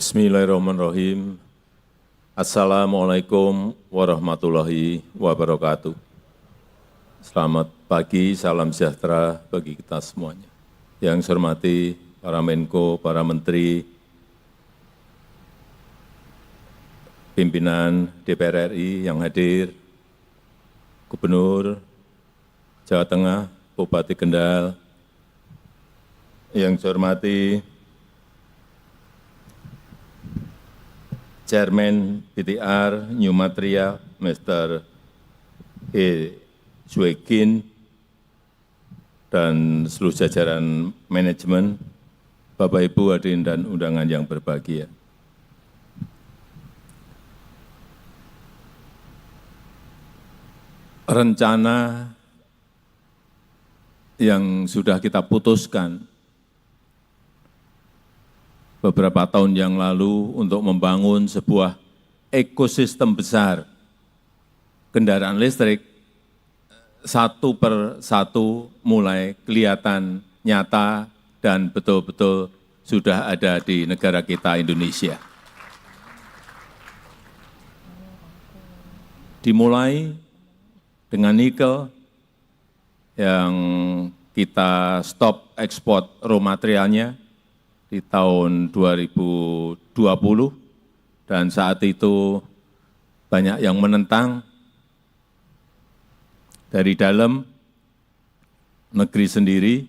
Bismillahirrahmanirrahim. Assalamualaikum warahmatullahi wabarakatuh. Selamat pagi, salam sejahtera bagi kita semuanya. Yang saya hormati para Menko, para Menteri, pimpinan DPR RI yang hadir, Gubernur Jawa Tengah, Bupati Kendal, yang saya hormati Chairman BTR New Material, Mr. E. Zwegin, dan seluruh jajaran manajemen, Bapak Ibu hadirin dan undangan yang berbahagia. Rencana yang sudah kita putuskan beberapa tahun yang lalu untuk membangun sebuah ekosistem besar kendaraan listrik, satu per satu mulai kelihatan nyata dan betul-betul sudah ada di negara kita Indonesia. Dimulai dengan nikel yang kita stop ekspor raw materialnya di tahun 2020, dan saat itu banyak yang menentang dari dalam negeri sendiri,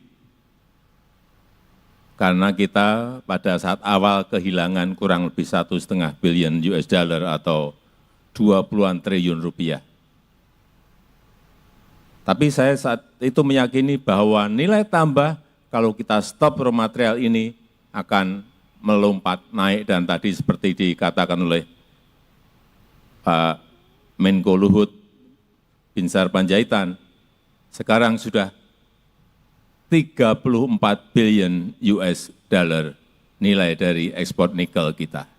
karena kita pada saat awal kehilangan kurang lebih 1,5 billion US dollar atau 20-an triliun rupiah. Tapi saya saat itu meyakini bahwa nilai tambah kalau kita stop raw material ini akan melompat naik, dan tadi seperti dikatakan oleh Pak Menko Luhut Binsar Panjaitan, sekarang sudah 34 billion US dollar nilai dari ekspor nikel kita.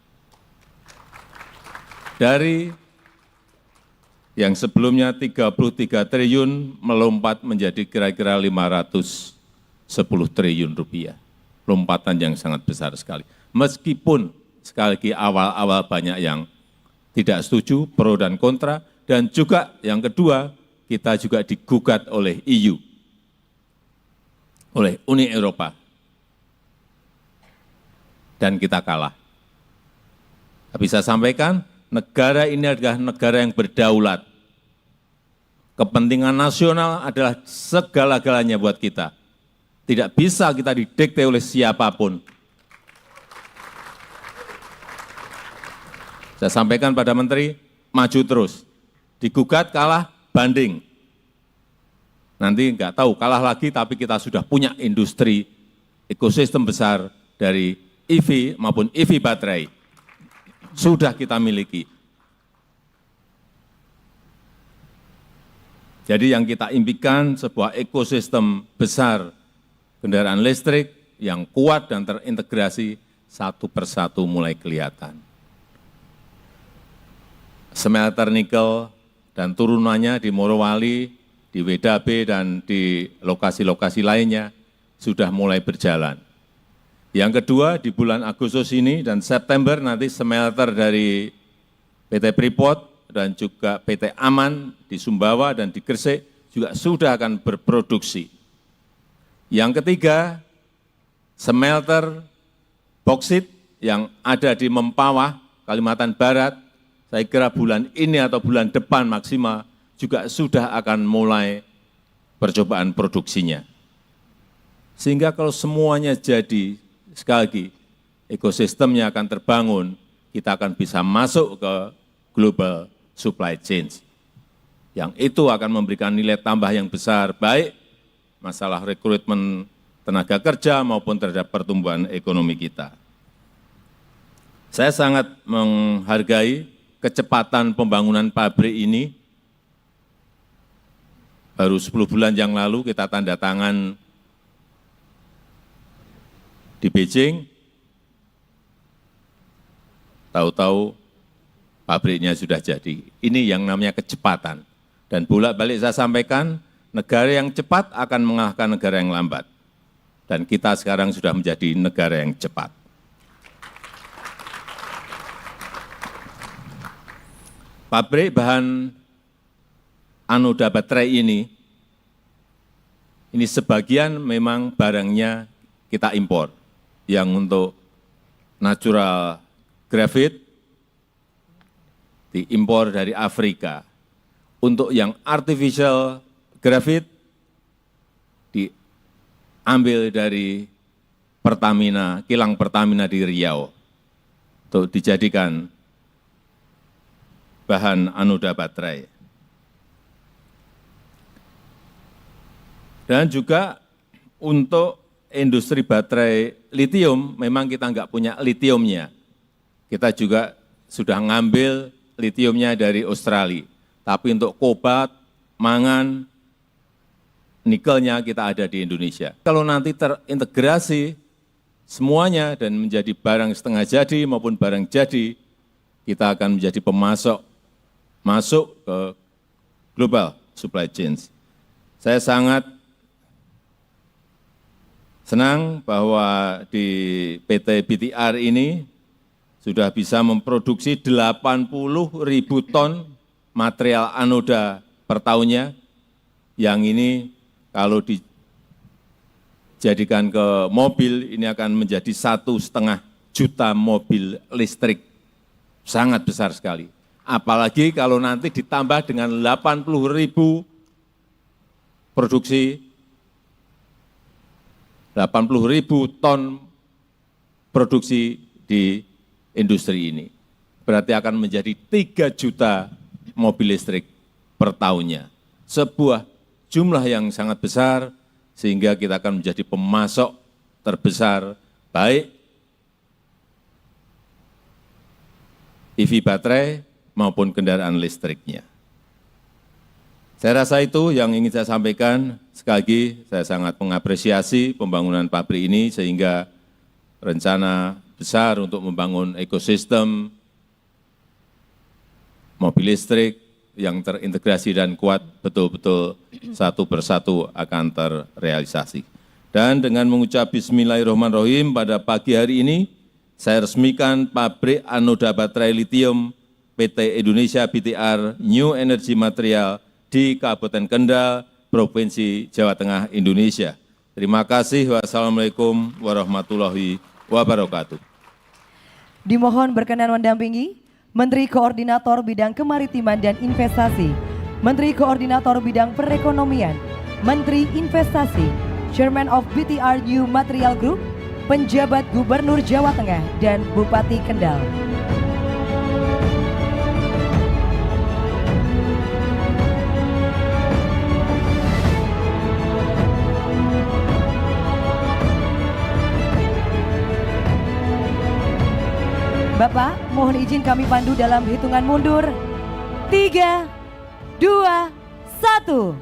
Dari yang sebelumnya 33 triliun melompat menjadi kira-kira 510 triliun rupiah. Lompatan yang sangat besar sekali. Meskipun sekali lagi awal-awal banyak yang tidak setuju, pro dan kontra, dan juga yang kedua, kita juga digugat oleh EU, oleh Uni Eropa, dan kita kalah. Tapi saya sampaikan, negara ini adalah negara yang berdaulat. Kepentingan nasional adalah segala-galanya buat kita. Tidak bisa kita didikte oleh siapapun. Saya sampaikan pada Menteri, maju terus. Digugat, kalah, banding. Nanti enggak tahu, kalah lagi, tapi kita sudah punya industri, ekosistem besar dari EV maupun EV baterai. Sudah kita miliki. Jadi yang kita impikan sebuah ekosistem besar kendaraan listrik yang kuat dan terintegrasi, satu persatu mulai kelihatan. Smelter nikel dan turunannya di Morowali, di WDAB, dan di lokasi-lokasi lainnya sudah mulai berjalan. Yang kedua, di bulan Agustus ini dan September nanti smelter dari PT Freeport dan juga PT Aman di Sumbawa dan di Gresik juga sudah akan berproduksi. Yang ketiga, smelter boksit yang ada di Mempawah, Kalimantan Barat, saya kira bulan ini atau bulan depan maksimal juga sudah akan mulai percobaan produksinya. Sehingga kalau semuanya jadi, sekali lagi, ekosistemnya akan terbangun, kita akan bisa masuk ke global supply chain. Yang itu akan memberikan nilai tambah yang besar, baik masalah rekrutmen tenaga kerja maupun terhadap pertumbuhan ekonomi kita. Saya sangat menghargai kecepatan pembangunan pabrik ini. Baru 10 bulan yang lalu kita tanda tangan di Beijing, tahu-tahu pabriknya sudah jadi. Ini yang namanya kecepatan. Dan bolak-balik saya sampaikan, negara yang cepat akan mengalahkan negara yang lambat. Dan kita sekarang sudah menjadi negara yang cepat. pabrik bahan anoda baterai ini sebagian memang barangnya kita impor. Yang untuk natural graphite diimpor dari Afrika. Untuk yang artificial graphite diambil dari Pertamina, kilang Pertamina di Riau untuk dijadikan bahan anoda baterai. Dan juga untuk industri baterai litium, memang kita nggak punya litiumnya. Kita juga sudah ngambil litiumnya dari Australia. Tapi untuk kobalt, mangan, nikelnya kita ada di Indonesia. Kalau nanti terintegrasi semuanya dan menjadi barang setengah jadi maupun barang jadi, kita akan menjadi pemasok masuk ke global supply chain. Saya sangat senang bahwa di PT BTR ini sudah bisa memproduksi 80.000 ton material anoda per tahunnya, yang ini kalau dijadikan ke mobil, ini akan menjadi 1,5 juta mobil listrik, sangat besar sekali. Apalagi kalau nanti ditambah dengan 80.000 produksi 80.000 ton produksi di industri ini. Berarti akan menjadi 3 juta mobil listrik per tahunnya. Sebuah jumlah yang sangat besar, sehingga kita akan menjadi pemasok terbesar, baik EV baterai maupun kendaraan listriknya. Saya rasa itu yang ingin saya sampaikan. Sekali lagi, saya sangat mengapresiasi pembangunan pabrik ini, sehingga rencana besar untuk membangun ekosistem mobil listrik yang terintegrasi dan kuat betul-betul satu persatu akan terrealisasi. Dan dengan mengucap bismillahirrahmanirrahim, pada pagi hari ini, saya resmikan pabrik anoda baterai litium PT Indonesia BTR New Energy Material di Kabupaten Kendal, Provinsi Jawa Tengah, Indonesia. Terima kasih. Wassalamualaikum warahmatullahi wabarakatuh. Dimohon berkenan mendampingi Menteri Koordinator Bidang Kemaritiman dan Investasi, Menteri Koordinator Bidang Perekonomian, Menteri Investasi, Chairman of BTR New Material Group, penjabat Gubernur Jawa Tengah, dan Bupati Kendal. Bapak, mohon izin kami pandu dalam hitungan mundur. 3, 2, 1.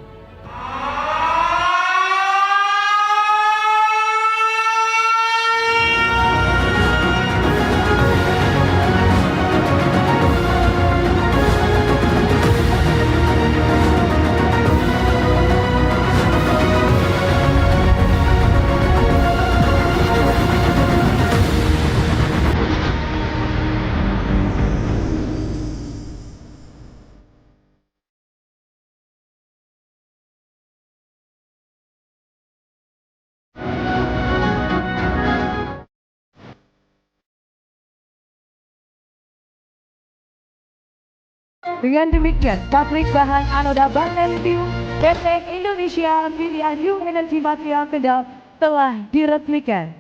Dengan demikian, pabrik bahan anoda baterai litium PT Indonesia BTR New Energy Material Kendal telah diresmikan.